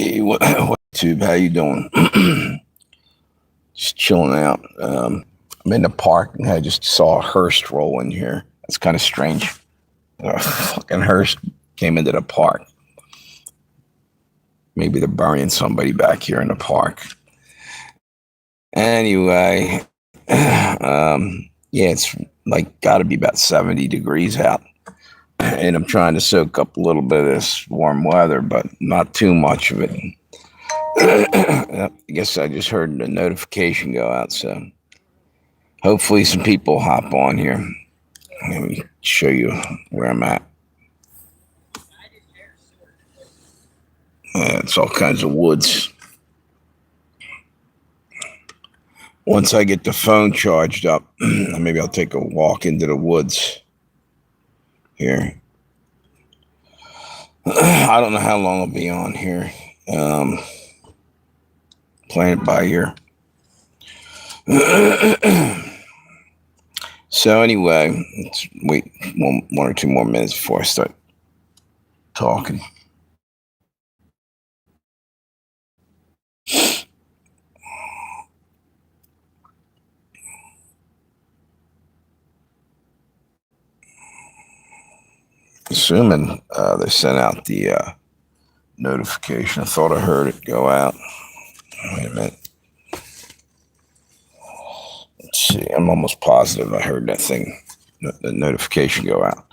Hey, what tube? How you doing? Just chilling out. I'm in the park and I just saw a hearse roll in here. That's kind of strange. A fucking hearse came into the park. Maybe they're burying somebody back here in the park. Anyway, yeah, it's like got to be about 70 degrees out. And I'm trying to soak up a little bit of this warm weather, but not too much of it. I guess I just heard the notification go out, so hopefully some people hop on here. Let me show you where I'm at. It's all kinds of woods. Once I get the phone charged up, maybe I'll take a walk into the woods here. I don't know how long I'll be on here. Playing it by ear. So anyway, let's wait one or two more minutes before I start talking. Assuming they sent out the notification. I thought I heard it go out. Wait a minute. Let's see. I'm almost positive I heard that thing, the notification go out.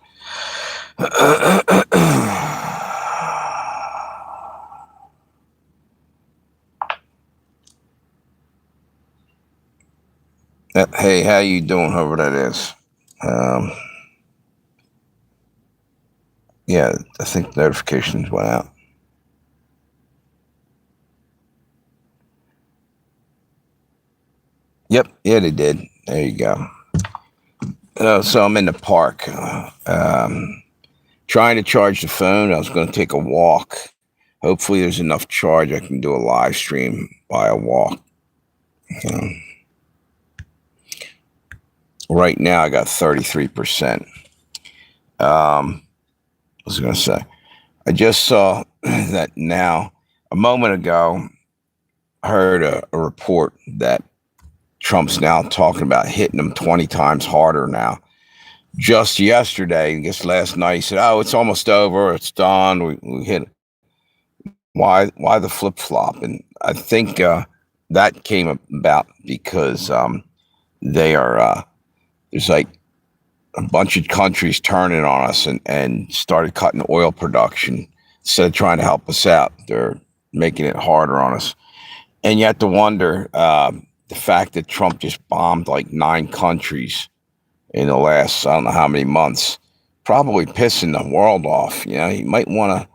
Hey, how you doing, whoever that is? Yeah, I think the notifications went out. Yep, yeah, they did. There you go. So I'm in the park, trying to charge the phone. I was going to take a walk. Hopefully there's enough charge I can do a live stream by a walk. Right now I got 33%. I was going to say, I just saw that now, a moment ago, I heard a report that Trump's now talking about hitting them 20 times harder now. Just yesterday, I guess last night, he said, oh, it's almost over. It's done. We hit it. Why the flip-flop? And I think that came about because they are, there's like a bunch of countries turning on us and started cutting oil production. Instead of trying to help us out, they're making it harder on us. And you have to wonder, the fact that Trump just bombed like 9 countries in the last, I don't know how many months, probably pissing the world off. You know, he might want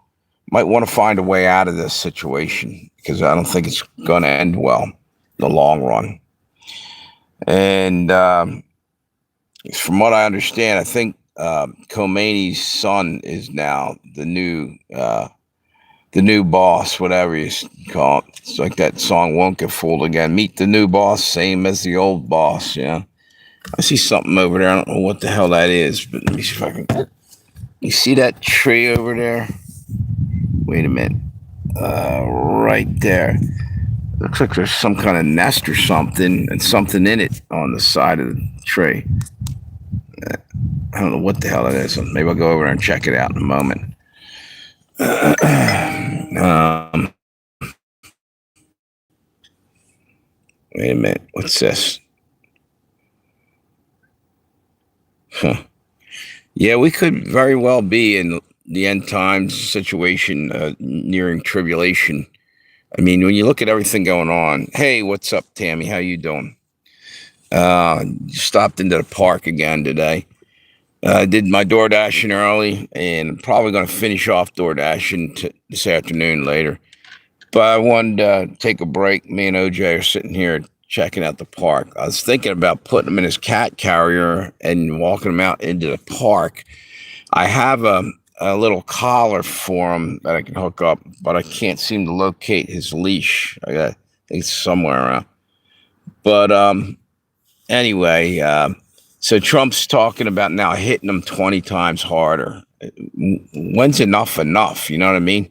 to find a way out of this situation because I don't think it's going to end well in the long run. And from what I understand, I think Khomeini's son is now the new boss, whatever you call it. It's like that song, Won't Get Fooled Again. Meet the new boss, same as the old boss, you know. I see something over there. I don't know what the hell that is, but let me see if I can. You see that tree over there? Wait a minute. Right there. Looks like there's some kind of nest or something and something in it on the side of the tree. I don't know what the hell that is. Maybe I'll go over there and check it out in a moment. Wait a minute. What's this? Huh. Yeah, we could very well be in the end times situation, nearing tribulation. I mean, when you look at everything going on. Hey, what's up, Tammy? How you doing? Stopped into the park again today. I did my door dashing early, and I'm probably going to finish off door dashing this afternoon later. But I wanted to take a break. Me and OJ are sitting here checking out the park. I was thinking about putting him in his cat carrier and walking him out into the park. I have a little collar for him that I can hook up, but I can't seem to locate his leash. I think it's somewhere around. But anyway, so Trump's talking about now hitting them 20 times harder. When's enough? You know what I mean?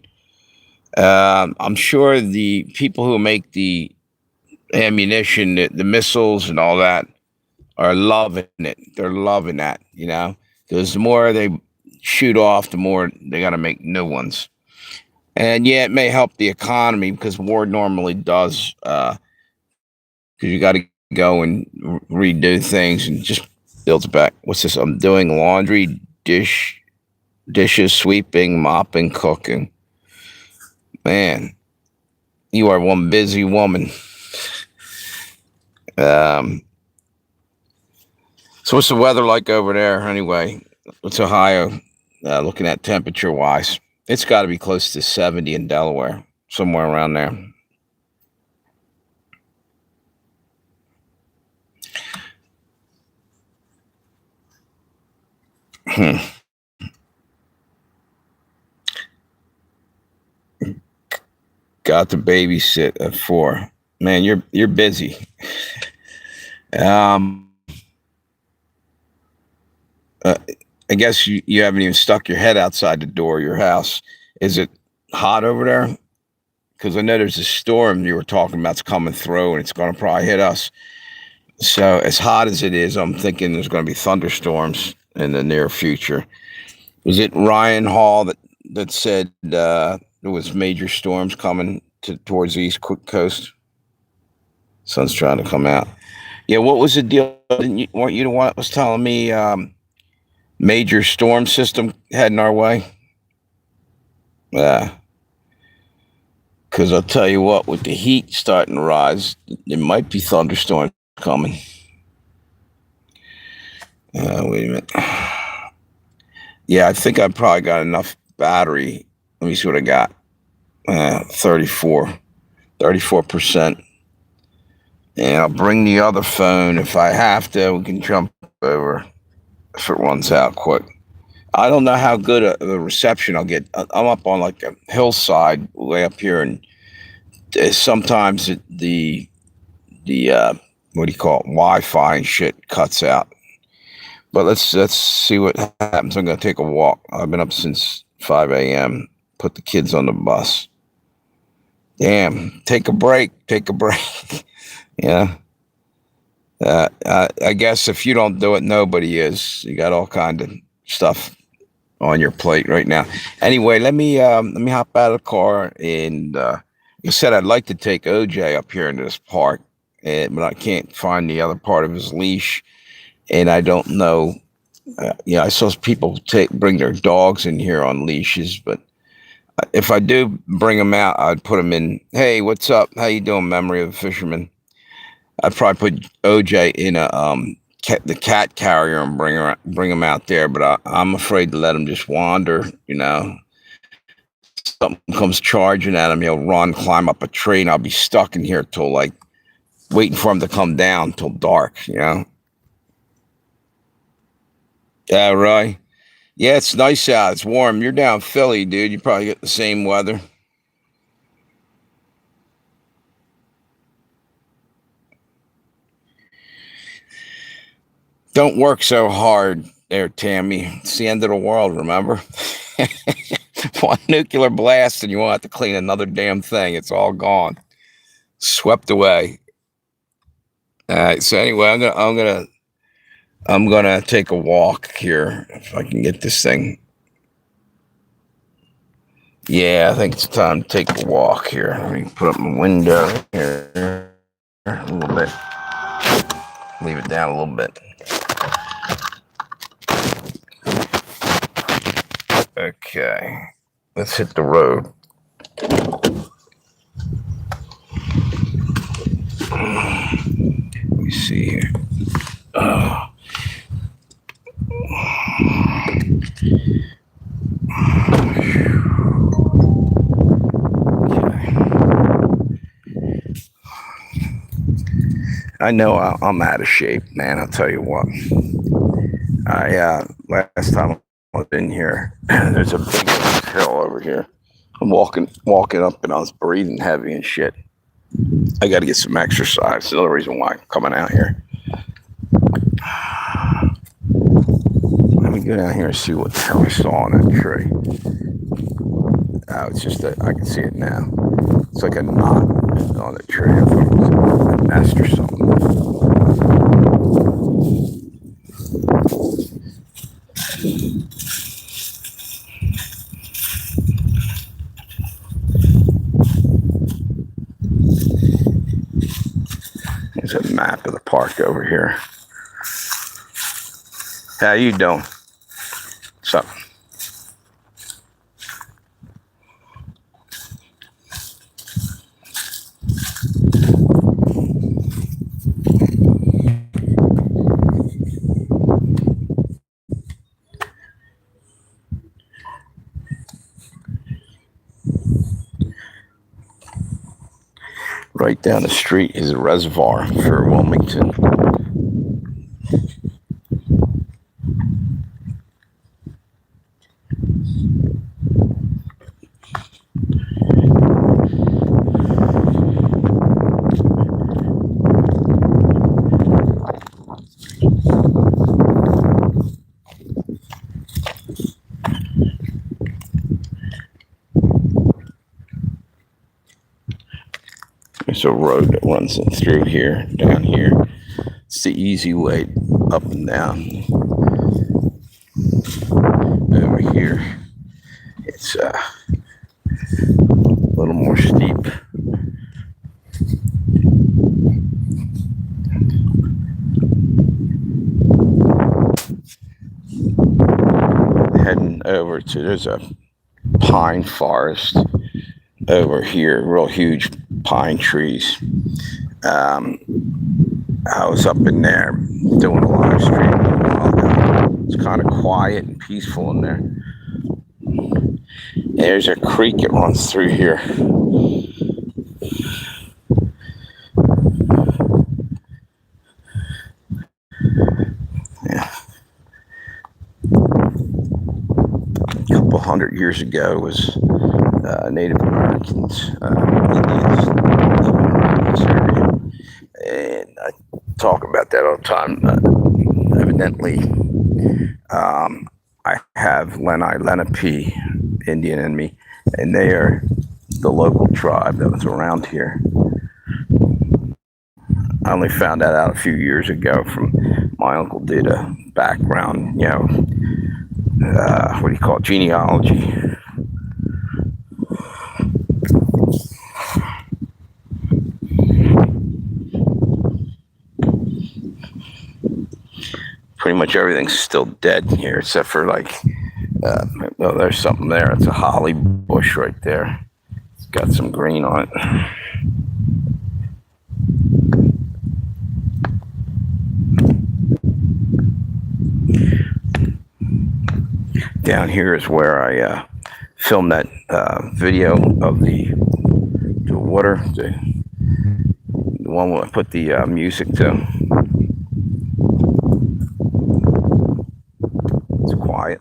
I'm sure the people who make the ammunition, the missiles, and all that are loving it. They're loving that, because the more they shoot off, the more they got to make new ones. And yeah, it may help the economy because war normally does, because you got to go and redo things and just builds back. What's this? I'm doing laundry, dishes, sweeping, mopping, cooking. Man, you are one busy woman. Um, so what's the weather like over there anyway? What's Ohio looking at temperature wise? It's got to be close to 70 in Delaware, somewhere around there. Hmm. Got to babysit at 4. Man, you're busy. Um, uh, I guess you haven't even stuck your head outside the door of your house. Is it hot over there? Because I know there's a storm you were talking about. It's coming through, and it's going to probably hit us. So as hot as it is, I'm thinking there's going to be thunderstorms in the near future. Was it Ryan Hall that said there was major storms coming towards the east coast? Sun's trying to come out. Yeah, what was the deal? Didn't you, weren't you the one that was telling me major storm system heading our way? Yeah. Because I'll tell you what, with the heat starting to rise, there might be thunderstorms coming. Wait a minute. Yeah, I think I probably got enough battery. Let me see what I got. 34%. And I'll bring the other phone if I have to. We can jump over if it runs out quick. I don't know how good a reception I'll get. I'm up on like a hillside way up here, and sometimes the what do you call it, Wi-Fi and shit cuts out. But let's see what happens. I'm gonna take a walk. I've been up since 5 a.m. Put the kids on the bus. Damn, take a break. Yeah. I guess if you don't do it, nobody is. You got all kind of stuff on your plate right now. Anyway, let me hop out of the car, and you said I'd like to take OJ up here into this park, but I can't find the other part of his leash, and I don't know. I saw people bring their dogs in here on leashes, but if I do bring them out, I'd put them in. Hey, what's up? How you doing, memory of a fisherman? I'd probably put OJ in the cat carrier and bring him out there, but I'm afraid to let him just wander. Something comes charging at him, he'll run, climb up a tree, and I'll be stuck in here till like waiting for him to come down till dark. Yeah, right. Yeah, it's nice out. It's warm. You're down Philly, dude. You probably get the same weather. Don't work so hard there, Tammy. It's the end of the world, remember? One nuclear blast and you won't have to clean another damn thing. It's all gone. Swept away. All right. So anyway, I'm gonna take a walk here if I can get this thing. Yeah, I think it's time to take a walk here. Let me put up my window here a little bit. Leave it down a little bit. Okay, let's hit the road. Let me see here. Oh. I know I'm out of shape, man. I'll tell you what. Last time I was in here, there's a big hill over here. I'm walking up, and I was breathing heavy and shit. I got to get some exercise. That's the other reason why I'm coming out here. Let me go down here and see what the hell I saw on that tree. Oh, it's just I can see it now. It's like a knot on the tree. I thought it was a nest or something. There's a map of the park over here. How you doing? What's up? Right down the street is a reservoir for Wilmington. There's a road that runs in through here, down here. It's the easy way up and down. Over here, it's a little more steep. Heading over to, there's a pine forest over here, real huge pine trees. I was up in there doing a live stream a while ago. It's kind of quiet and peaceful in there. There's a creek that runs through here. Yeah. A couple hundred years ago was Native Americans, Indians living around this area. And I talk about that all the time. Evidently, I have Lenape Indian in me, and they are the local tribe that was around here. I only found that out a few years ago from my uncle did a background, what do you call it, genealogy. Pretty much everything's still dead here, except for well, there's something there. It's a holly bush right there. It's got some green on it. Down here is where I filmed that video of the water, the one where I put the music to. It's quiet.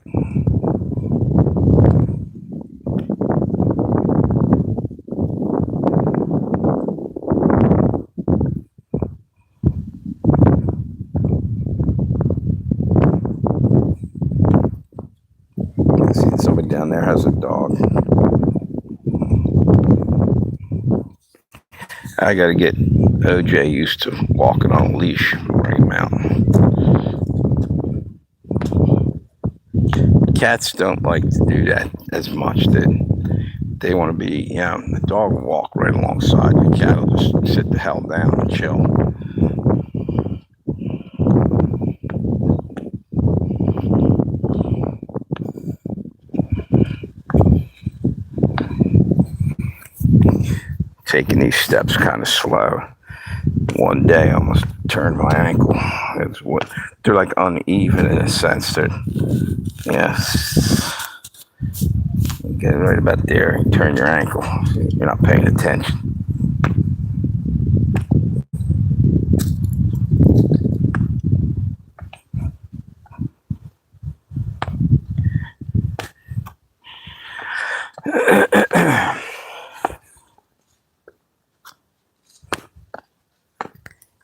I see somebody down there has a dog. I got to get OJ used to walking on a leash, bring him out. Cats don't like to do that as much. They want to be, the dog will walk right alongside. The cat will just sit the hell down and chill. Taking these steps kind of slow. One day I almost turned my ankle. They're like uneven in a sense. Get right about there, you turn your ankle. You're not paying attention.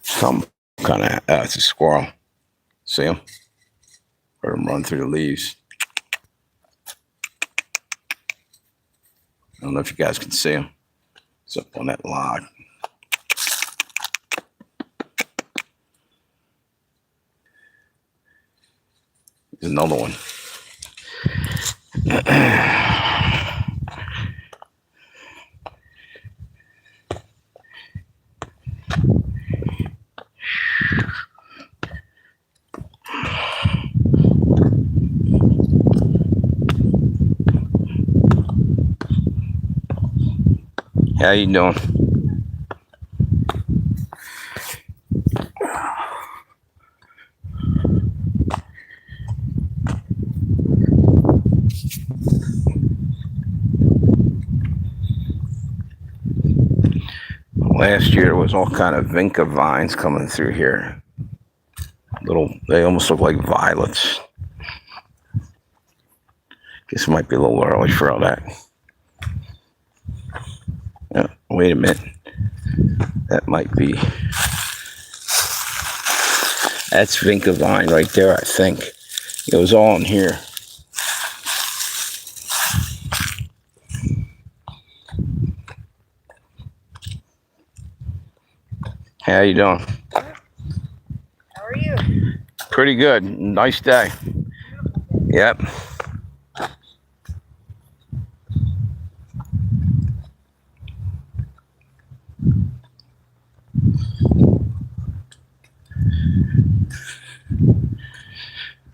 Some kind of, it's a squirrel. See him? Heard him run through the leaves. I don't know if you guys can see him. It's up on that log. There's another one. How you doing? Last year was all kind of vinca vines coming through here. They almost look like violets. Guess it might be a little early for all that. Oh, wait a minute. That might be. That's vinca vine right there, I think. It was all in here. How you doing? How are you? Pretty good. Nice day. Yep.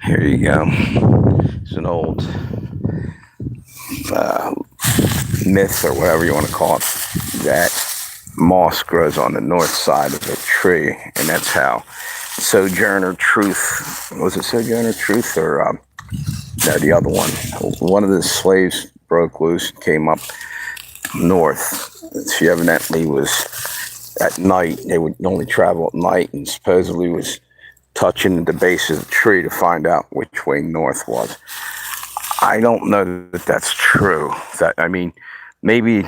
Here you go. It's an old myth or whatever you want to call it, that moss grows on the north side of a tree, and that's how Sojourner Truth, was it Sojourner Truth or no, the other one of the slaves broke loose and came up north. She evidently was at night, they would only travel at night, and supposedly was touching the base of the tree to find out which way north was. I don't know that that's true. Maybe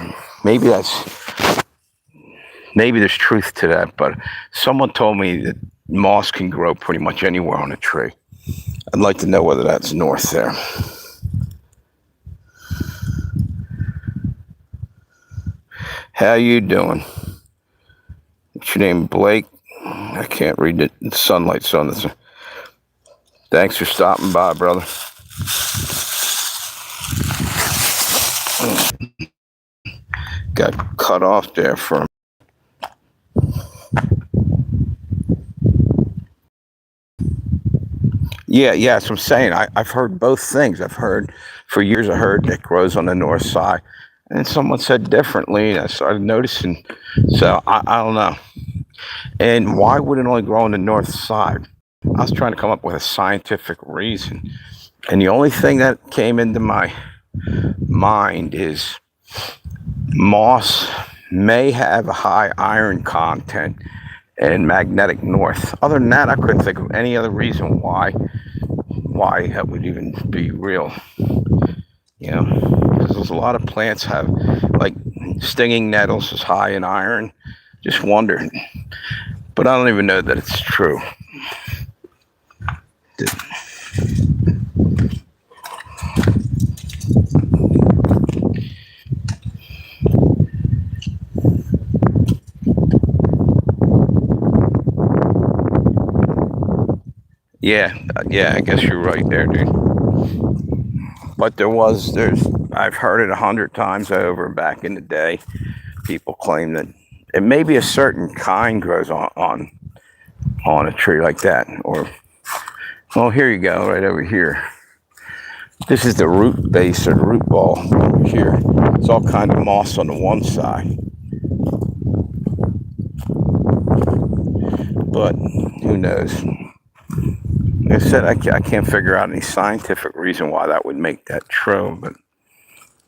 there's truth to that, but someone told me that moss can grow pretty much anywhere on a tree. I'd like to know whether that's north there. How you doing? What's your name, Blake? I can't read it. The sunlight's on this. Thanks for stopping by, brother. Got cut off there for a Yeah, that's what I'm saying. I've heard both things. For years, I heard it grows on the north side, and someone said differently, and I started noticing. So I don't know. And why would it only grow on the north side? I was trying to come up with a scientific reason, and the only thing that came into my mind is moss may have a high iron content and magnetic north. Other than that, I couldn't think of any other reason why that would even be real. Because there's a lot of plants have, like stinging nettles is high in iron. Just wondered, but I don't even know that it's true. Yeah, I guess you're right there, dude. But I've heard it 100 times over back in the day. People claim that it may be a certain kind grows on a tree like that. Well, here you go, right over here. This is the root base or the root ball over here. It's all kind of moss on the one side. But who knows? Like I said, I can't figure out any scientific reason why that would make that true, but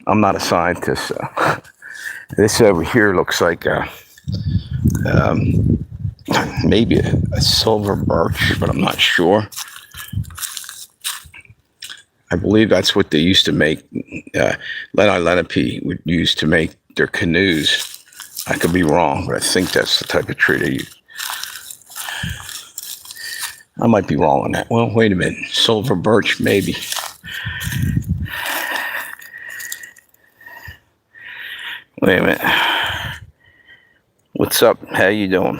I'm not a scientist. So. This over here looks like maybe a silver birch, but I'm not sure. I believe that's what they used to make. Lenape would use to make their canoes. I could be wrong, but I think that's the type of tree they use. I might be wrong on that. Well, wait a minute. Silver birch, maybe. Wait a minute. What's up? How you doing?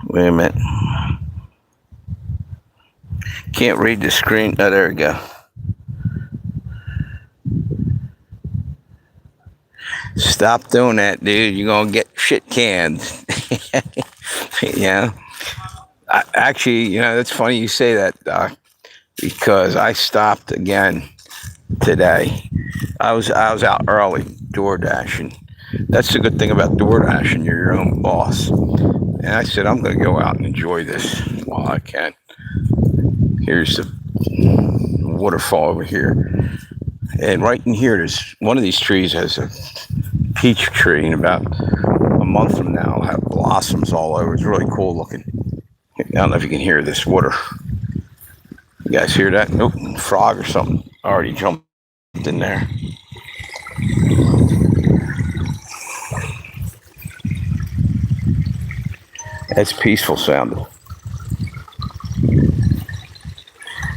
Wait a minute. Can't read the screen. Oh, there we go. Stop doing that, dude. You're gonna get shit canned. Yeah. Actually, that's funny you say that, Doc, because I stopped again today. I was out early door dashing. That's the good thing about door dashing. You're your own boss. And I said I'm going to go out and enjoy this while I can. Here's the waterfall over here, and right in here, there's one of these trees has a peach tree, and about a month from now, it'll have blossoms all over. It's really cool looking. I don't know if you can hear this water. You guys hear that? Nope, frog or something already jumped in there. It's peaceful sounding.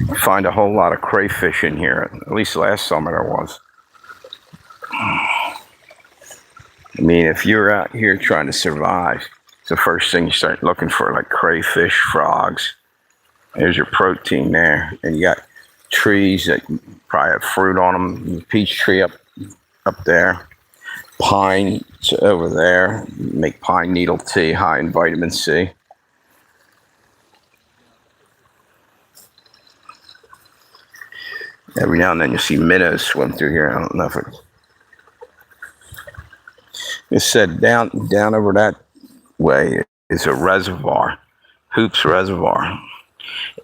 I find a whole lot of crayfish in here. At least last summer there was. I mean, if you're out here trying to survive, it's the first thing you start looking for, like crayfish, frogs. There's your protein there. And you got trees that probably have fruit on them. Peach tree up there. Pine over there. Make pine needle tea, high in vitamin C. Every now and then you see minnows swim through here. I don't know if it said down over that way is a reservoir, Hoops Reservoir.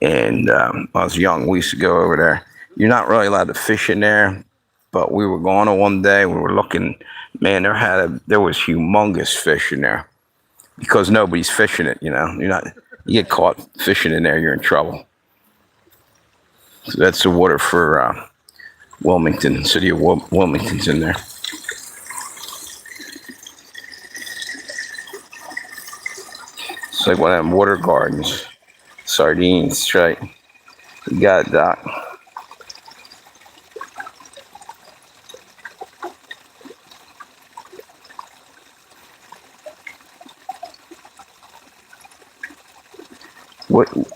And I was young. We used to go over there. You're not really allowed to fish in there, but we were going on one day. We were looking. Man, there was humongous fish in there because nobody's fishing it. You get caught fishing in there, you're in trouble. So that's the water for Wilmington, city of Wilmington's in there. It's like one of them water gardens. Sardines, right? You got it, Doc.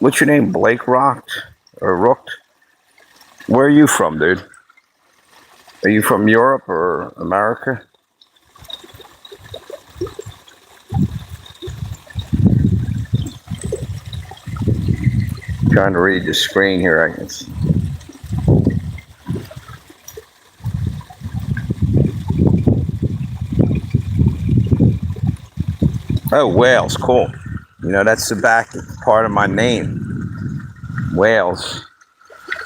What's your name? Blake Rocked or Rooked? Where are you from, dude? Are you from Europe or America? Trying to read the screen here. I guess. Oh, Wales, cool. That's the back part of my name. Wales.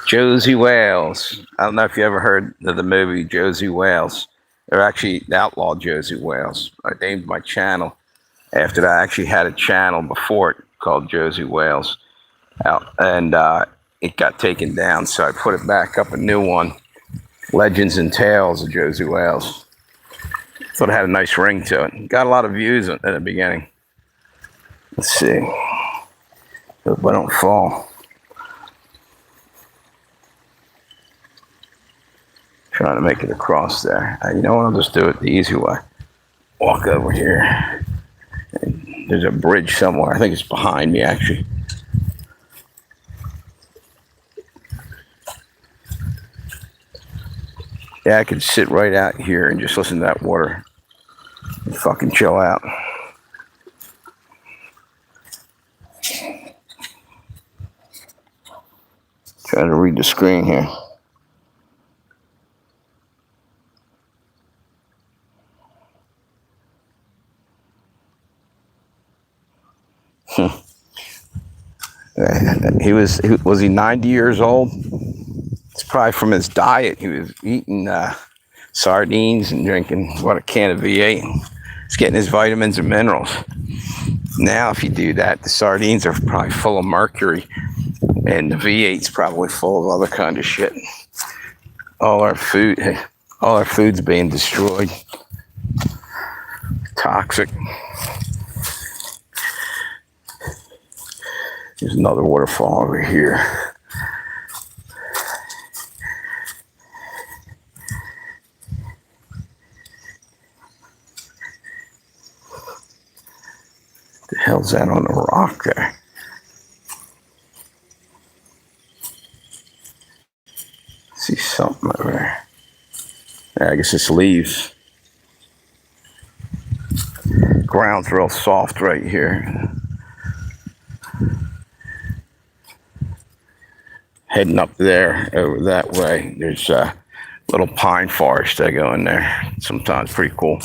Josey Wales. I don't know if you ever heard of the movie Josey Wales. They're actually outlawed Josey Wales. I named my channel after that. I actually had a channel before it called Josey Wales. And it got taken down, so I put it back up, a new one. Legends and Tales of Josey Wales. Thought it had a nice ring to it. Got a lot of views at the beginning. Let's see. Hope I don't fall. Trying to make it across there. You know what? I'll just do it the easy way. Walk over here. And there's a bridge somewhere. I think it's behind me, actually. Yeah, I could sit right out here and just listen to that water and fucking chill out. Trying to read the screen here. Was he 90 years old? It's probably from his diet. He was eating sardines and drinking a can of V8. He's getting his vitamins and minerals. Now, if you do that, the sardines are probably full of mercury, and the V8's probably full of other kind of shit. All our food's being destroyed. Toxic. There's another waterfall over here. hell's that on the rock there? See something over there. Yeah, I guess it's leaves. Ground's real soft right here. Heading up there, over that way, there's a little pine forest I go in there. Sometimes pretty cool.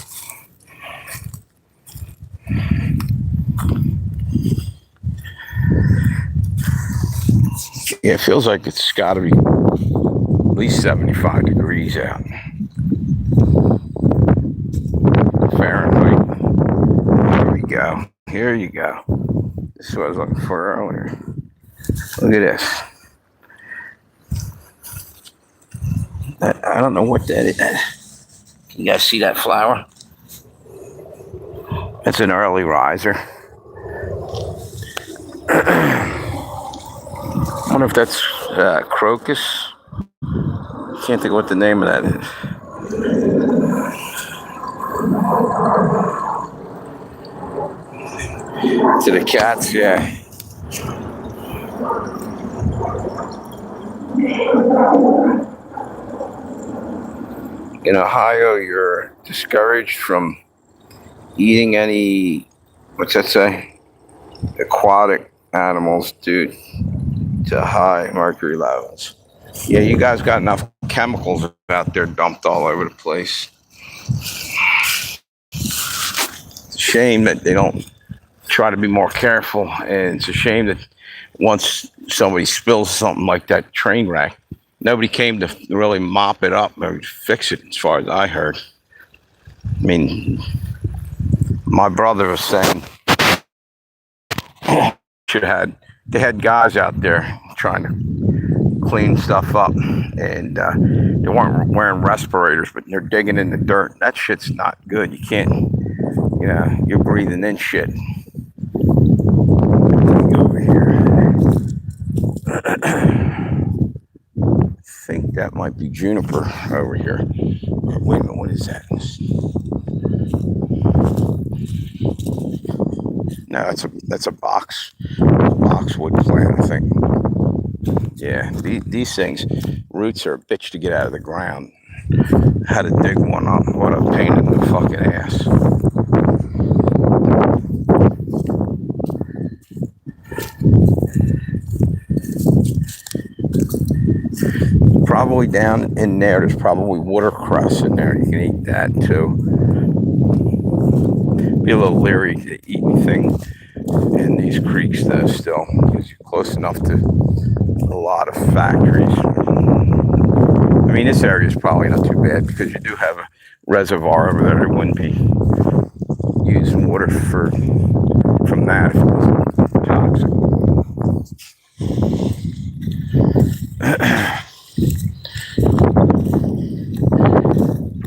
Yeah, it feels like it's got to be at least 75 degrees out. Fahrenheit. Here we go. Here you go. This is what I was looking for earlier. Look at this. I don't know what that is. You guys see that flower? It's an early riser. I wonder if that's crocus. Can't think of what the name of that is. To the cats, yeah. In Ohio, you're discouraged from eating any, what's that say? Aquatic animals due to high mercury levels. Yeah, you guys got enough chemicals out there dumped all over the place. It's a shame that they don't try to be more careful, and it's a shame that once somebody spills something like that train wreck, nobody came to really mop it up or fix it, as far as I heard. I mean, my brother was saying they had guys out there trying to clean stuff up, and they weren't wearing respirators, but they're digging in the dirt. That shit's not good. You can't, you're breathing in shit. Over here. I think that might be juniper over here. Wait a minute, what is that? No, that's a boxwood plant, I think. Yeah, these things, roots are a bitch to get out of the ground. How to dig one up? What a pain in the fucking ass. Probably down in there's probably watercress in there. You can eat that too. Be a little leery to eat anything in these creeks though still, because you're close enough to a lot of factories. I mean, this area is probably not too bad because you do have a reservoir over there. It wouldn't be using water from that if it wasn't toxic.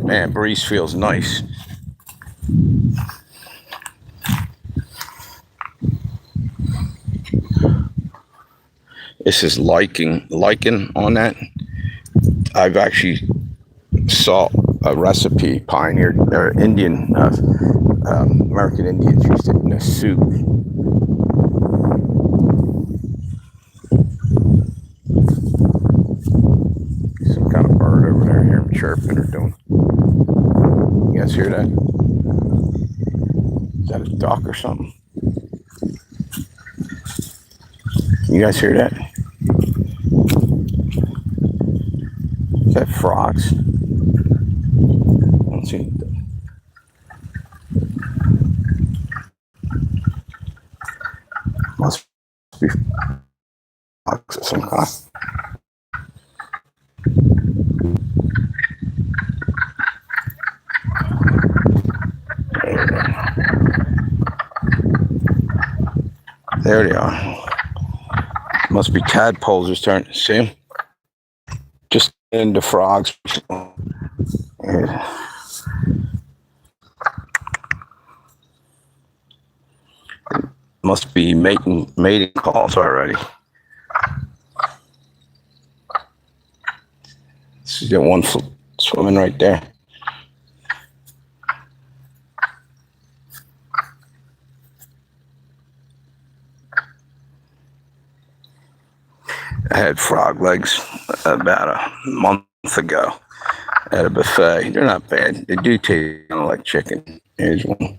Man, breeze feels nice. This is lichen on that. I've actually saw a recipe pioneered, or Indian, American Indians used it in a soup. Some kind of bird over there, hear him chirping or doing. You guys hear that? Is that a duck or something? You guys hear that? Is that frogs? I don't see anything. Must be frogs of some kind. There they are. Must be tadpoles. Just starting to see them. Just into frogs. Must be mating calls already. See that one swimming right there. frog legs about a month ago at a buffet. They're not bad. They do taste kind of like chicken. Here's one.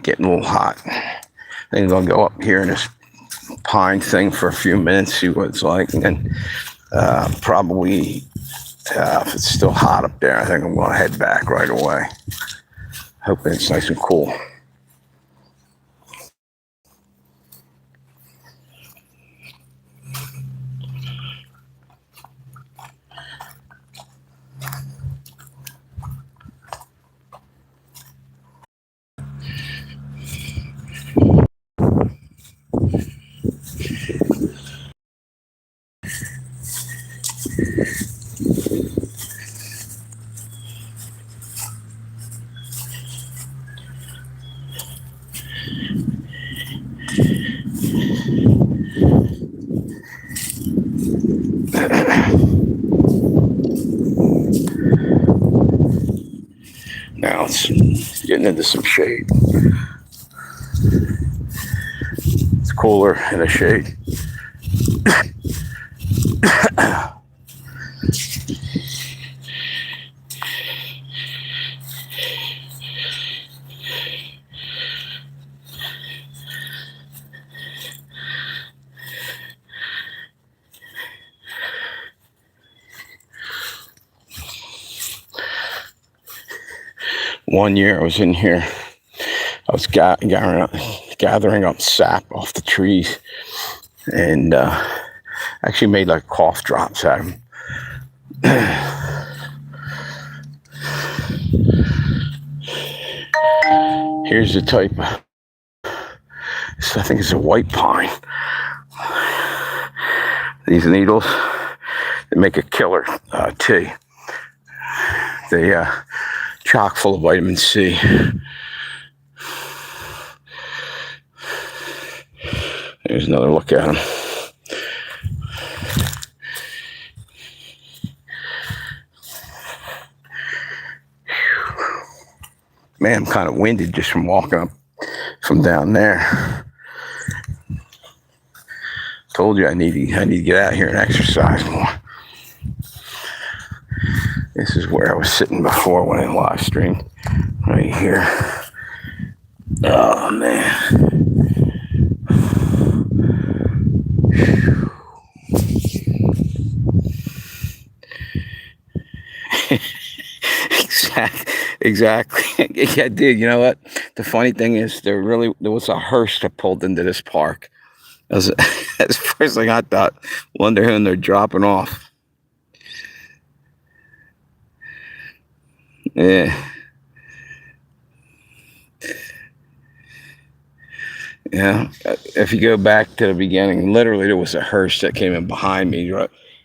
Getting a little hot. I think I'll go up here in this pine thing for a few minutes, see what it's like, and then probably if it's still hot up there, I think I'm going to head back right away. Hoping it's nice and cool. Now it's getting into some shade. It's cooler in the shade. One year I was in here, I was gathering up sap off the trees and actually made like cough drops out of them. Here's the type of, I think it's a white pine. These needles, they make a killer tea. They chock full of vitamin C. There's another look at them. Man, I'm kind of winded just from walking up from down there. Told you I need to get out here and exercise more. This is where I was sitting before when I live streamed. Right here. Oh, man. Exactly. Yeah, dude, you know what? The funny thing is there was a hearse that pulled into this park. That's the first thing I thought. Wonder who they're dropping off. Yeah. Yeah. If you go back to the beginning, literally there was a hearse that came in behind me,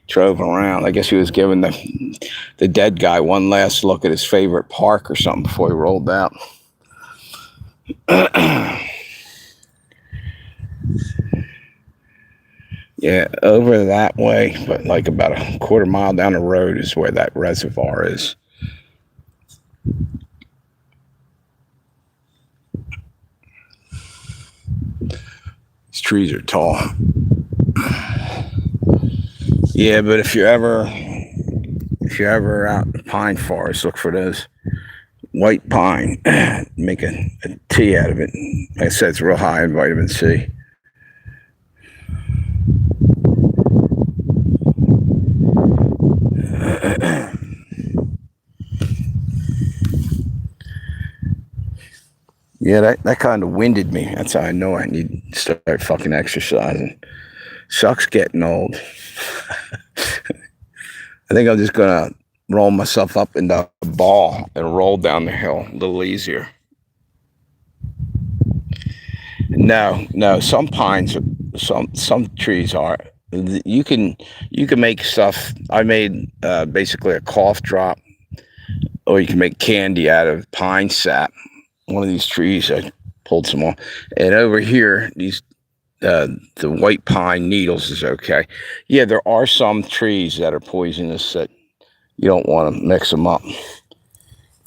drove around. I guess he was giving the dead guy one last look at his favorite park or something before he rolled out. Yeah, over that way, but like about a quarter mile down the road is where that reservoir is. These trees are tall. Yeah, but if you're ever out in the pine forest, look for those white pine. Make a tea out of it. Like I said, it's real high in vitamin C. Yeah, that kind of winded me. That's how I know I need to start fucking exercising. Sucks getting old. I think I'm just gonna roll myself up in the ball and roll down the hill a little easier. No, some pines, some trees are. You can make stuff. I made basically a cough drop, or you can make candy out of pine sap. One of these trees, I pulled some off, and over here, these the white pine needles is okay. Yeah, there are some trees that are poisonous that you don't want to mix them up.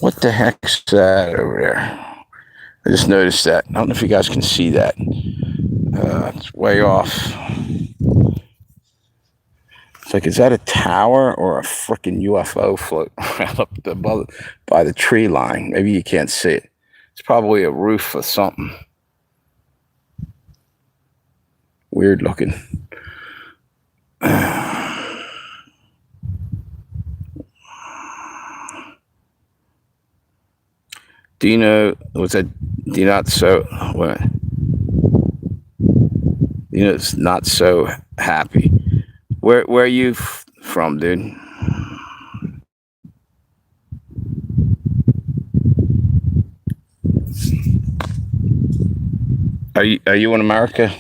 What the heck's that over there? I just noticed that. I don't know if you guys can see that. It's way off. It's like, is that a tower or a freaking UFO float around up above by the tree line? Maybe you can't see it. It's probably a roof or something. Weird looking. Do you know, was that, do you not so, what? You know, it's not so happy. Where are you from, dude? Are you in America?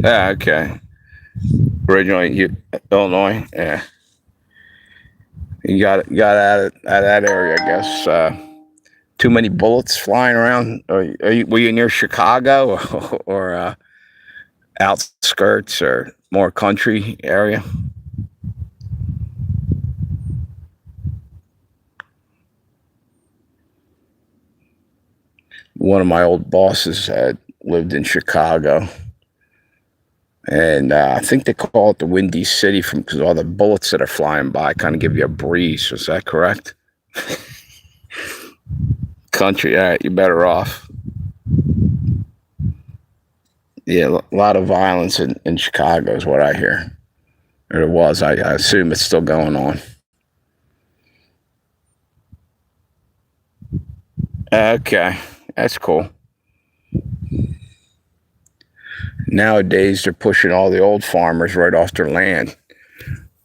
Yeah, okay. Originally, Illinois. Yeah, you got out of that area, I guess. Too many bullets flying around. Were you near Chicago or outskirts or more country area? One of my old bosses had lived in Chicago, and I think they call it the Windy City because all the bullets that are flying by kind of give you a breeze. Is that correct? Country, all right, you're better off. Yeah, a lot of violence in Chicago is what I hear. Or it was. I assume it's still going on. Okay, that's cool. Nowadays, they're pushing all the old farmers right off their land.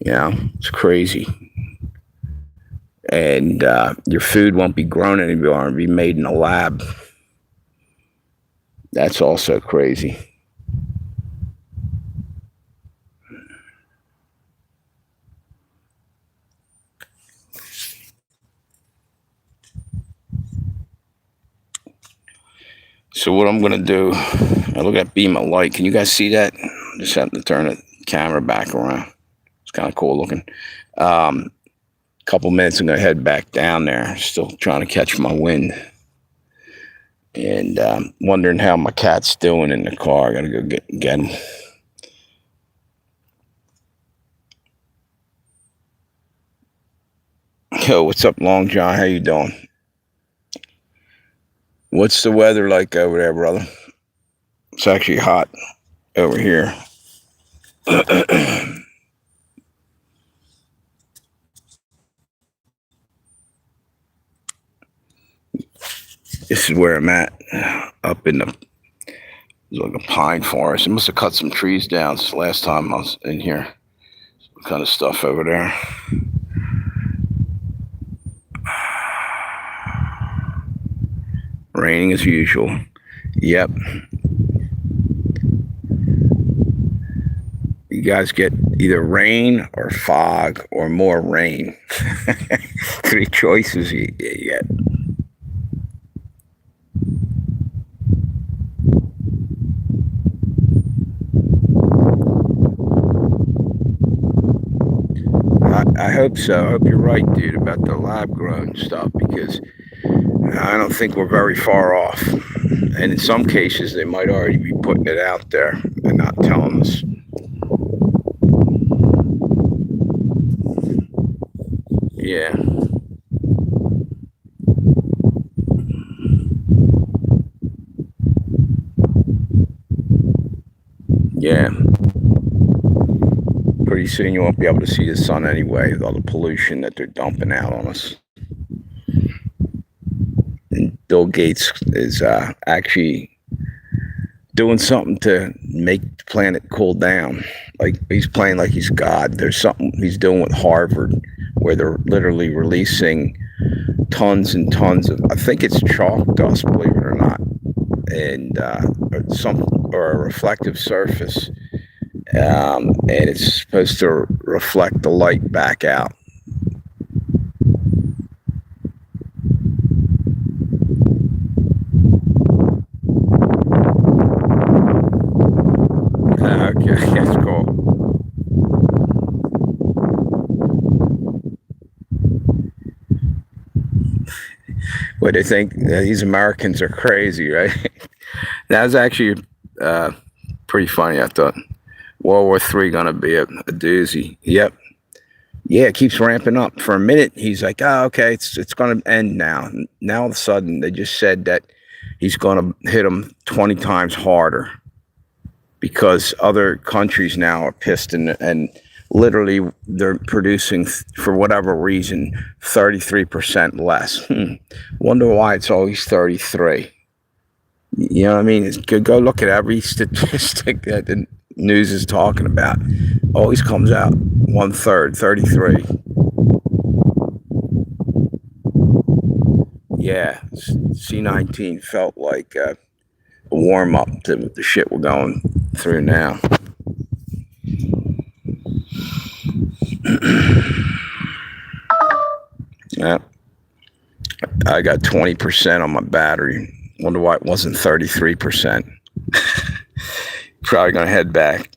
You know, it's crazy. And your food won't be grown anymore and be made in a lab. That's also crazy. So what I'm gonna do, I look at beam of light. Can you guys see that? Just have to turn the camera back around. It's kind of cool looking. Couple minutes, I'm gonna head back down there. Still trying to catch my wind, and wondering how my cat's doing in the car. I gotta go get him. Yo, what's up, Long John? How you doing? What's the weather like over there, brother? It's actually hot over here. This is where I'm at, up in the like a pine forest. It must have cut some trees down since last time I was in here. Some kind of stuff over there. Raining as usual. Yep. You guys get either rain or fog or more rain. 3 choices you get. I hope so. I hope you're right, dude, about the lab grown stuff, because I don't think we're very far off. And in some cases, they might already be putting it out there and not telling us. Yeah. Yeah. Pretty soon you won't be able to see the sun anyway with all the pollution that they're dumping out on us. And Bill Gates is actually doing something to make the planet cool down. Like, he's playing like he's God. There's something he's doing with Harvard where they're literally releasing tons and tons of, I think it's chalk dust, believe it or not, and or a reflective surface, and it's supposed to reflect the light back out. Okay, that's cool. What they think, these Americans are crazy, right? That was actually pretty funny. I thought World War III gonna be a doozy. Yep. Yeah, it keeps ramping up. For a minute, he's like, "Oh, okay, it's gonna end now." Now all of a sudden, they just said that he's gonna hit them 20 times harder because other countries now are pissed, and literally they're producing, for whatever reason, 33% less. Wonder why it's always 33. You know what I mean? Go look at every statistic that the news is talking about. Always comes out 1/3, 33. Yeah, C-19 felt like a warm up to the shit we're going through now. Yeah, I got 20% on my battery. Wonder why it wasn't 33%. Probably gonna head back.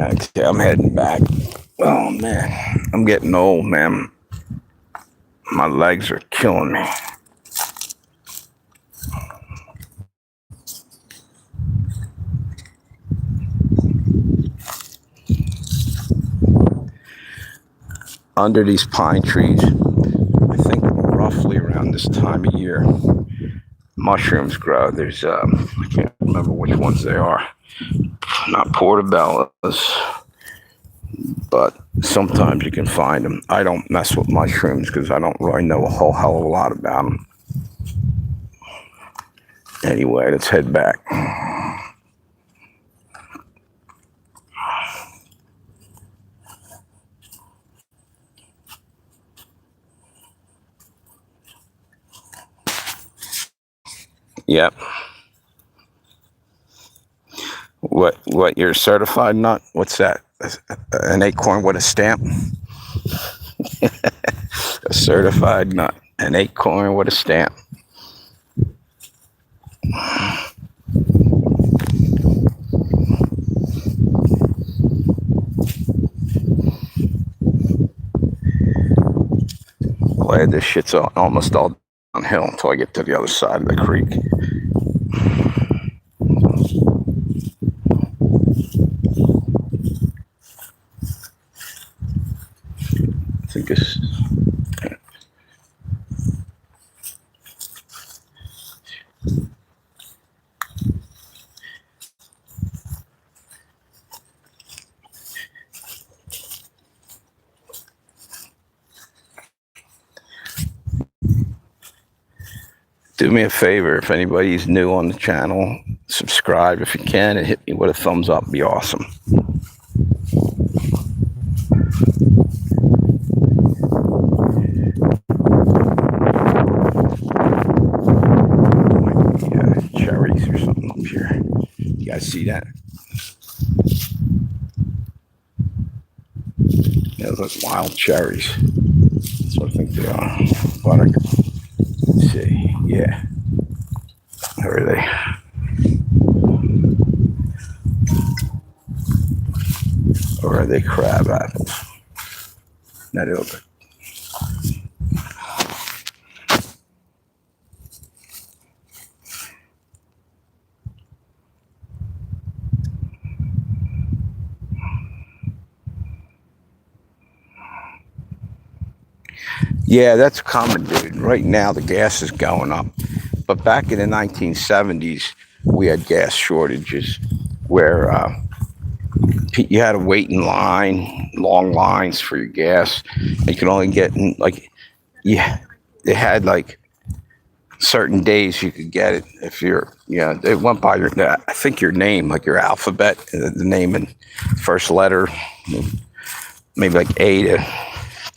Okay, I'm heading back. Oh man, I'm getting old, man. My legs are killing me. Under these pine trees, I think roughly around this time of year, mushrooms grow. There's I can't remember which ones they are. Not portobellos, but sometimes you can find them. I don't mess with mushrooms because I don't really know a whole hell of a lot about them. Anyway, let's head back. Yep. What you're a certified nut? What's that? An acorn with a stamp? A certified nut. An acorn with a stamp. Glad this shit's almost all downhill until I get to the other side of the creek. I think it's... Do me a favor, if anybody's new on the channel, subscribe if you can, and hit me with a thumbs up. It'd be awesome. Might be cherries or something up here. You guys see that? Yeah, those wild cherries. That's what I think they are. But let's see. Yeah. Where are they? Or are they crab apples? Not over. Yeah, that's common, dude. Right now, the gas is going up. But back in the 1970s, we had gas shortages where you had to wait in line, long lines for your gas. And you could only get in, like, yeah, they had like certain days you could get it if you're, it went by your, I think your name, like your alphabet, the name and first letter, maybe like A to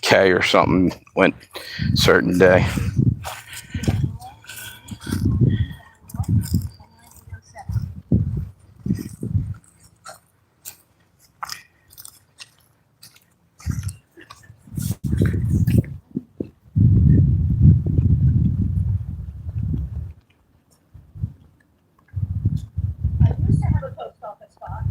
K or something went certain day. I used to have a post office box.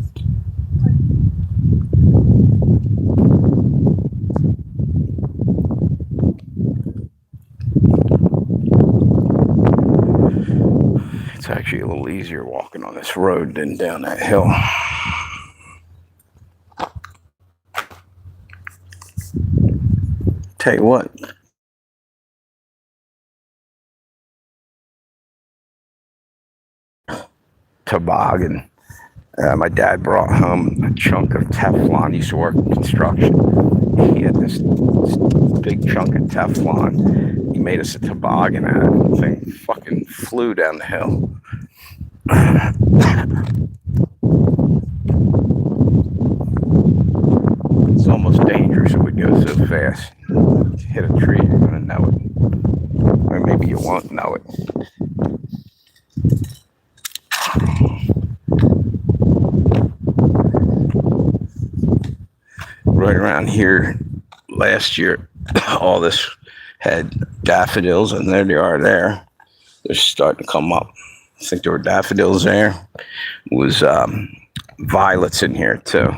It's actually a little easier walking on this road than down that hill. Tell you what, toboggan. My dad brought home a chunk of Teflon. He used to work in construction. He had this big chunk of Teflon. He made us a toboggan out of it. The thing fucking flew down the hill. It's almost dangerous. It would go so fast. Hit a tree, you're gonna know it. Or maybe you won't know it. Right around here last year, all this had daffodils, and there they are there. They're starting to come up. I think there were daffodils there. Was violets in here too.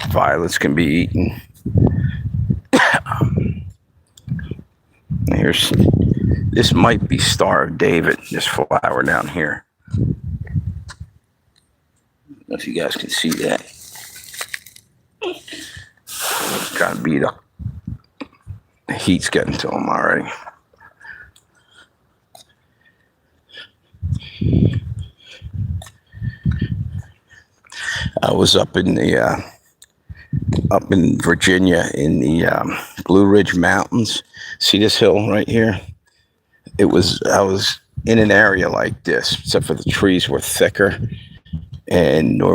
Violets can be eaten. This might be Star of David, this flower down here. I don't know if you guys can see that. Trying to beat up. The heat's getting to them already. I was up in Virginia in the Blue Ridge Mountains. See this hill right here? I was in an area like this, except for the trees were thicker, and we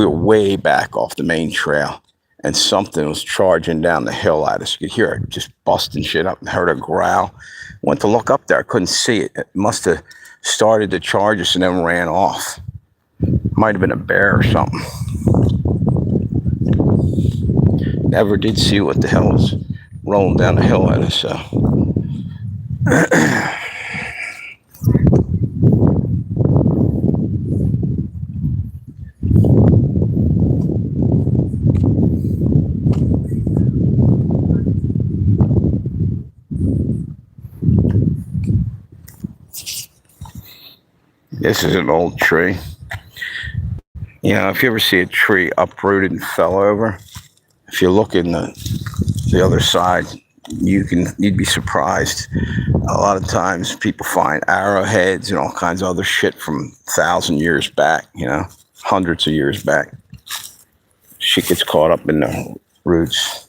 were way back off the main trail, and something was charging down the hill at us. You could hear it just busting shit up, and heard a growl. Went to look up there, I couldn't see it. It must have started to charge us and then ran off. Might have been a bear or something. Never did see what the hell was rolling down the hill at us, so. This is an old tree. If you ever see a tree uprooted and fell over, if you look in the other side, you'd be surprised. A lot of times people find arrowheads and all kinds of other shit from 1,000 years back, hundreds of years back. Shit gets caught up in the roots.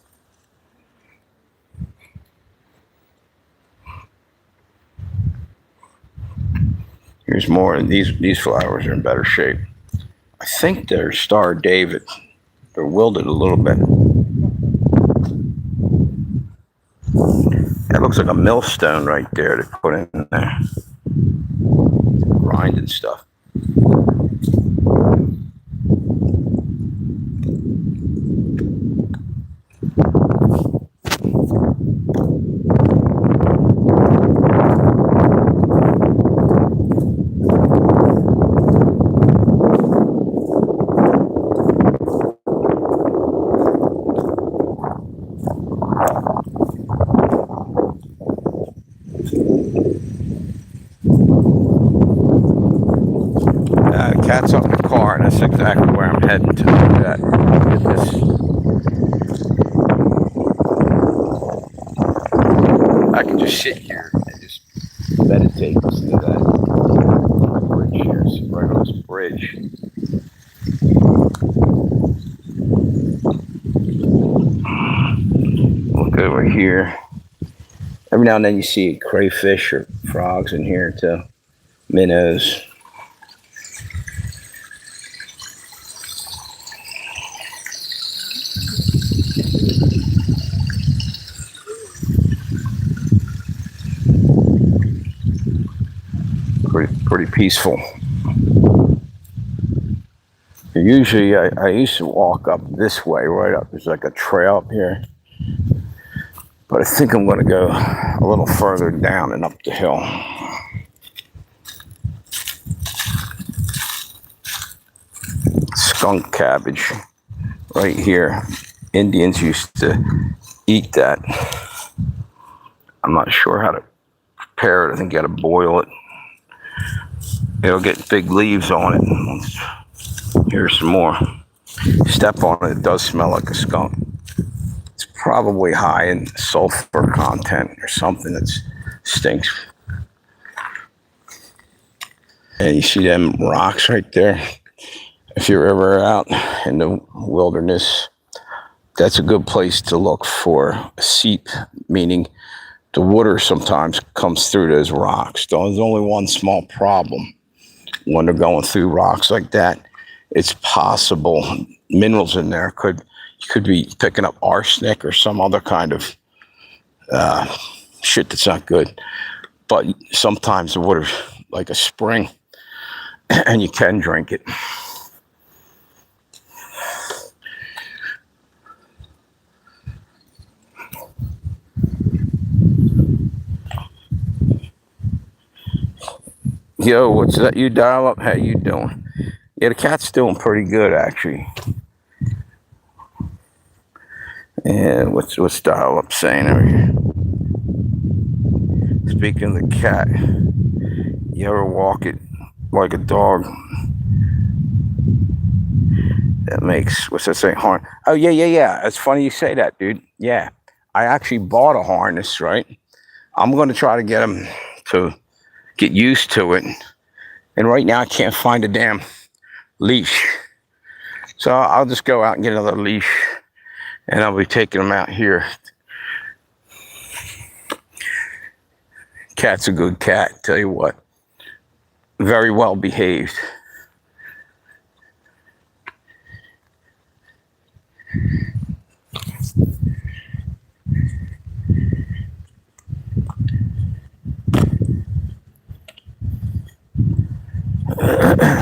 Here's more, and these flowers are in better shape. I think they're Star of David. They're wilted a little bit. That looks like a millstone right there to put in there. Grinding stuff. Cat's up in the car, and that's exactly where I'm heading to. Look at this. I can just sit here and just meditate, listen to that bridge here. It's right on this bridge. Look over here. Every now and then you see crayfish or frogs in here too. Minnows. Pretty peaceful. Usually I used to walk up this way, right up. There's like a trail up here. But I think I'm going to go a little further down and up the hill. Skunk cabbage right here. Indians used to eat that. I'm not sure how to prepare it. I think you got to boil it. It'll get big leaves on it. Here's some more. Step on it, it does smell like a skunk. It's probably high in sulfur content or something that stinks. And you see them rocks right there? If you're ever out in the wilderness, that's a good place to look for a seep, meaning the water sometimes comes through those rocks. There's only one small problem when they're going through rocks like that. It's possible minerals in there could be picking up arsenic or some other kind of shit that's not good. But sometimes the water's like a spring and you can drink it. Yo, what's that? You dial up? How you doing? Yeah, the cat's doing pretty good actually. And what's dial up saying over here? Speaking of the cat, you ever walk it like a dog? That makes, what's that say? Harn. Oh yeah. It's funny you say that, dude. Yeah, I actually bought a harness. Right. I'm going to try to get him to get used to it. And right now I can't find a damn leash. So I'll just go out and get another leash and I'll be taking him out here. Cat's a good cat, tell you what. Very well behaved.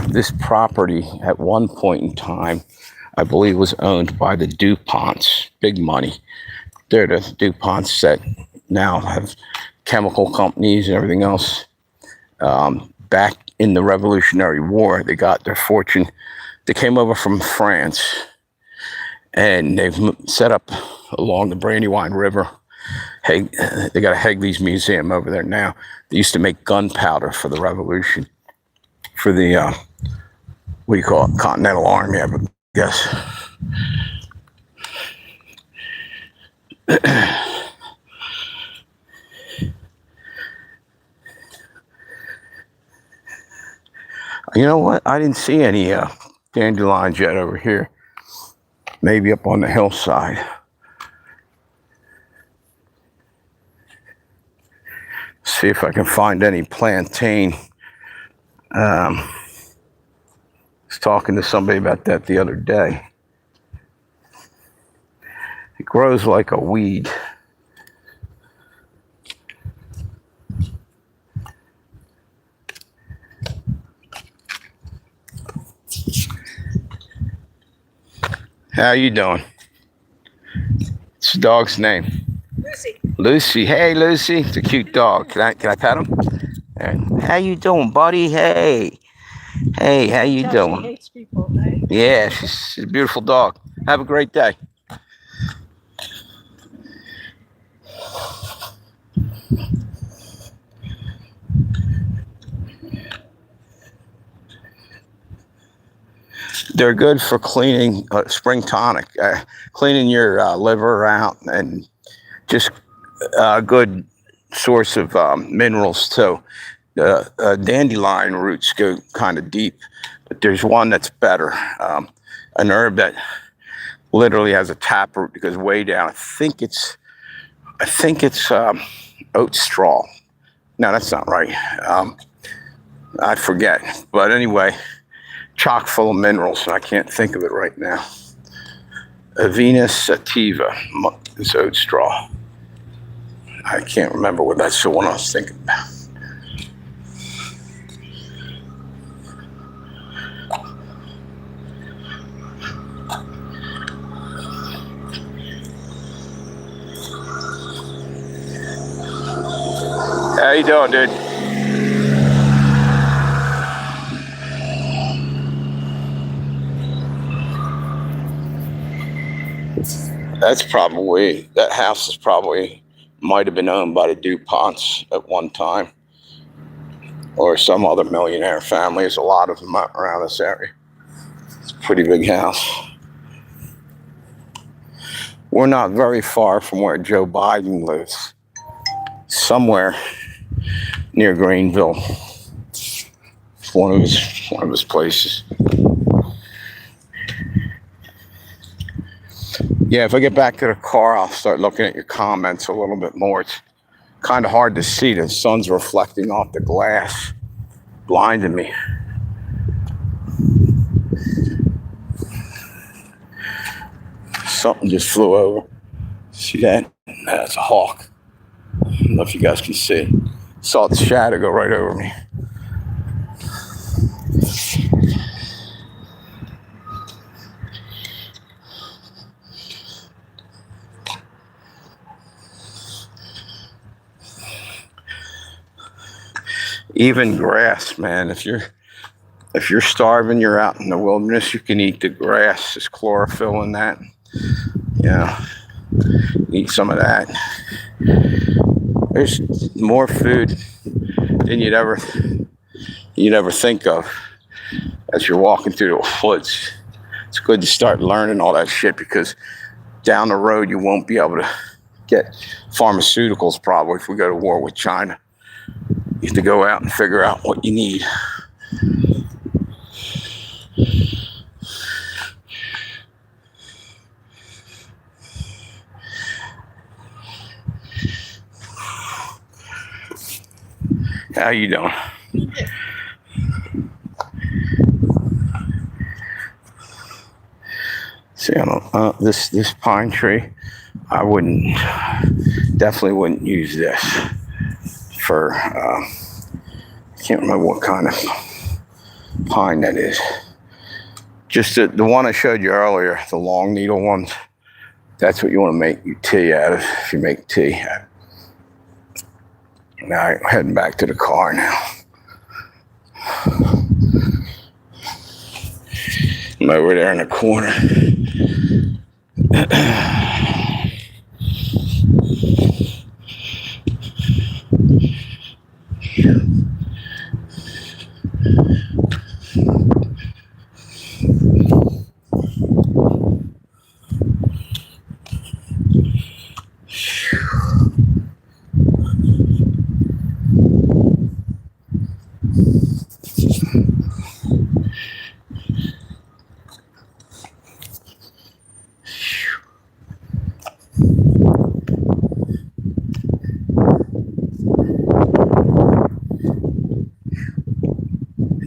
This property at one point in time, I believe, was owned by the DuPonts. Big money. They're the DuPonts that now have chemical companies and everything else. Back in the Revolutionary War, they got their fortune. They came over from France and they've set up along the Brandywine River. Hey, they got a Hegley's Museum over there now. They used to make gunpowder for the Revolution, for the what do you call it, Continental Army, I guess. You know what? I didn't see any dandelions yet over here. Maybe up on the hillside. See if I can find any plantain. I was talking to somebody about that the other day. It grows like a weed. How you doing? What's the dog's name? Lucy. Lucy. Hey, Lucy. It's a cute dog. Can I pet him? And how you doing, buddy? Hey, how you She doing? hates people, right? Yeah, she's a beautiful dog. Have a great day. They're good for cleaning, spring tonic, cleaning your liver out, and just a good source of minerals too. Dandelion roots go kind of deep, but there's one that's better. An herb that literally has a taproot that goes way down. I think it's oat straw. No, that's not right. I forget. But anyway, chock full of minerals. I can't think of it right now. Avena sativa is oat straw. I can't remember what that's the one I was thinking about. How you doing, dude? That house is probably, might have been owned by the DuPonts at one time, or some other millionaire family. There's a lot of them around this area. It's a pretty big house. We're not very far from where Joe Biden lives. Somewhere near Greenville. It's one of his places. Yeah, if I get back to the car, I'll start looking at your comments a little bit more. It's kind of hard to see. The sun's reflecting off the glass, blinding me. Something just flew over. See that? That's a hawk. I don't know if you guys can see it. Saw the shadow go right over me. Even grass, man. If you're starving, you're out in the wilderness, you can eat the grass. There's chlorophyll in that. Yeah, eat some of that. There's more food than you'd ever think of as you're walking through the woods. It's good to start learning all that shit, because down the road you won't be able to get pharmaceuticals probably if we go to war with China. You have to go out and figure out what you need. How you doing? See, I don't, this pine tree, I definitely wouldn't use this for, I can't remember what kind of pine that is. Just the one I showed you earlier, the long needle ones, that's what you want to make your tea out of, if you make tea. Now I'm heading back to the car now. I'm over there in the corner.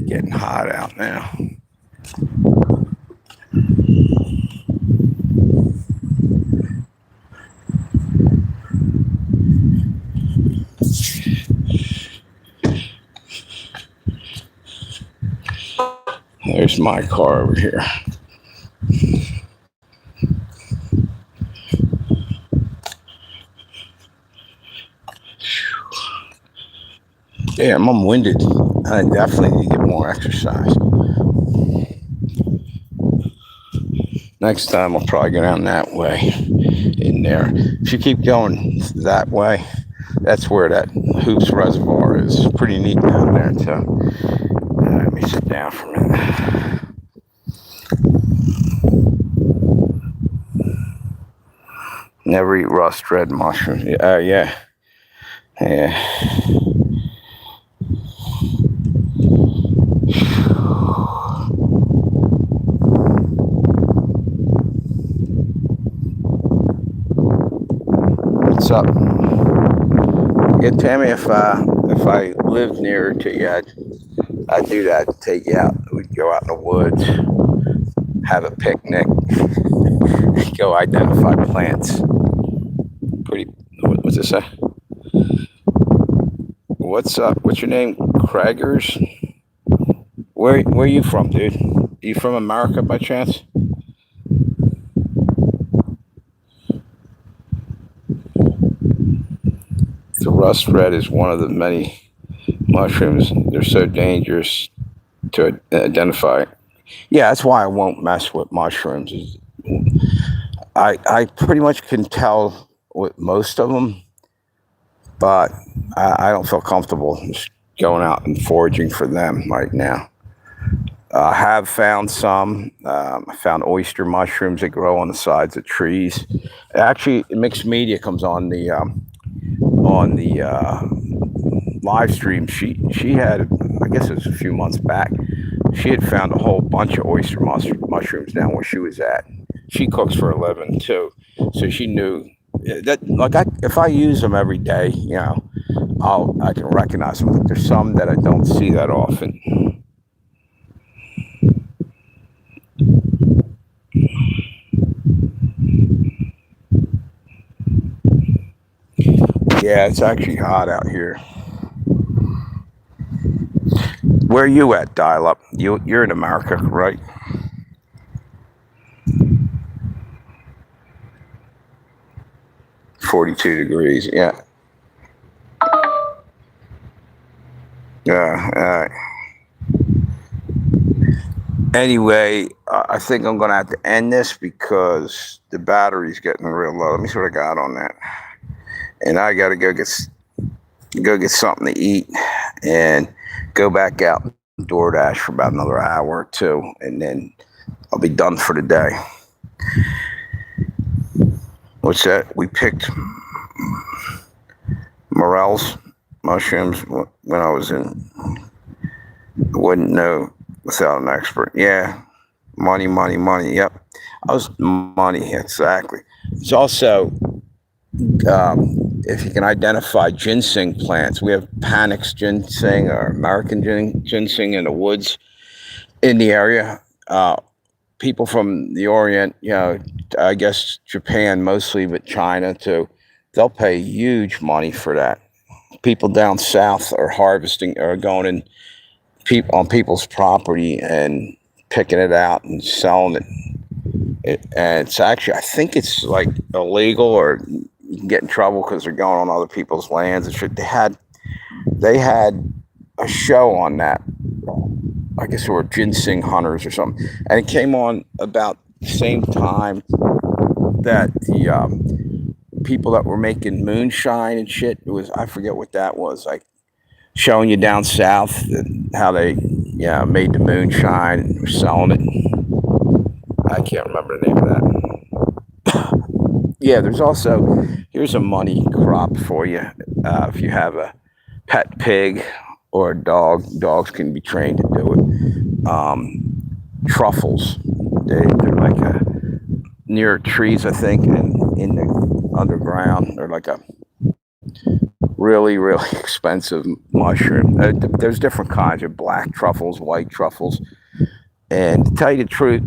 Getting hot out now. There's my car over here. Damn, I'm winded. I definitely need to get more exercise. Next time I'll probably go down that way in there. If you keep going that way, that's where that Hoops Reservoir is. Pretty neat down there too. Let me sit down for a minute. Never eat rust red mushrooms. Yeah. What's up? Yeah, Tammy, if I lived nearer to you, I'd do that. Take you out. We'd go out in the woods, have a picnic, go identify plants. Pretty. What's it say? What's up? What's your name? Craggers. Where are you from, dude? Are you from America by chance? The rust red is one of the many mushrooms. They're so dangerous to identify. Yeah, that's why I won't mess with mushrooms. I pretty much can tell with most of them, but I don't feel comfortable just going out and foraging for them right now. I have found some. I found oyster mushrooms that grow on the sides of trees. Actually, mixed media comes on the live stream. She had, I guess it was a few months back. She had found a whole bunch of oyster mushrooms down where she was at. She cooks for a living too, so she knew that. Like, if I use them every day, I can recognize them. But there's some that I don't see that often. Yeah, it's actually hot out here. Where are you at, Dial Up? You're in America, right? 42 degrees. Yeah. Yeah. Anyway, I think I'm gonna have to end this because the battery's getting real low. Let me see what I got on that, and I gotta go get something to eat and go back out and DoorDash for about another hour or two, and then I'll be done for the day. What's that? We picked morels, mushrooms when I was in. Wouldn't know without an expert. Yeah, money, money, money. Yep, I was money exactly. It's also if you can identify ginseng plants, we have Panax ginseng or American ginseng in the woods in the area. People from the Orient, I guess Japan mostly, but China too, they'll pay huge money for that. People down south are harvesting or going in on people's property and picking it out and selling it. And it's actually, I think it's like illegal, or you can get in trouble because they're going on other people's lands and shit. They had a show on that. I guess they were ginseng hunters or something, and it came on about the same time that the people that were making moonshine and shit. It was, I forget what that was, like showing you down south how they made the moonshine and were selling it. I can't remember the name of that. Yeah, there's also, here's a money crop for you. If you have a pet pig or a dog, dogs can be trained to do it. Truffles, they're like near trees, I think, and in the underground. They're like a really, really expensive mushroom. There's different kinds of black truffles, white truffles. And to tell you the truth,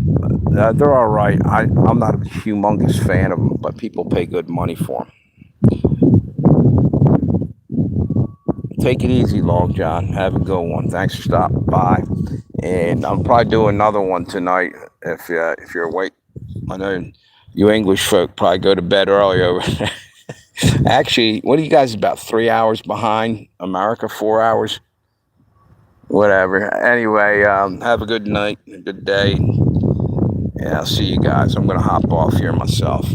they're all right. I'm not a humongous fan of them, but people pay good money for them. Take it easy, Long John. Have a good one. Thanks for stopping by. And I'll probably do another one tonight if you're awake. I know you English folk probably go to bed early over there. Actually, what are you guys, about 3 hours behind America? 4 hours? Whatever. Anyway, have a good night, a good day. And I'll see you guys. I'm going to hop off here myself.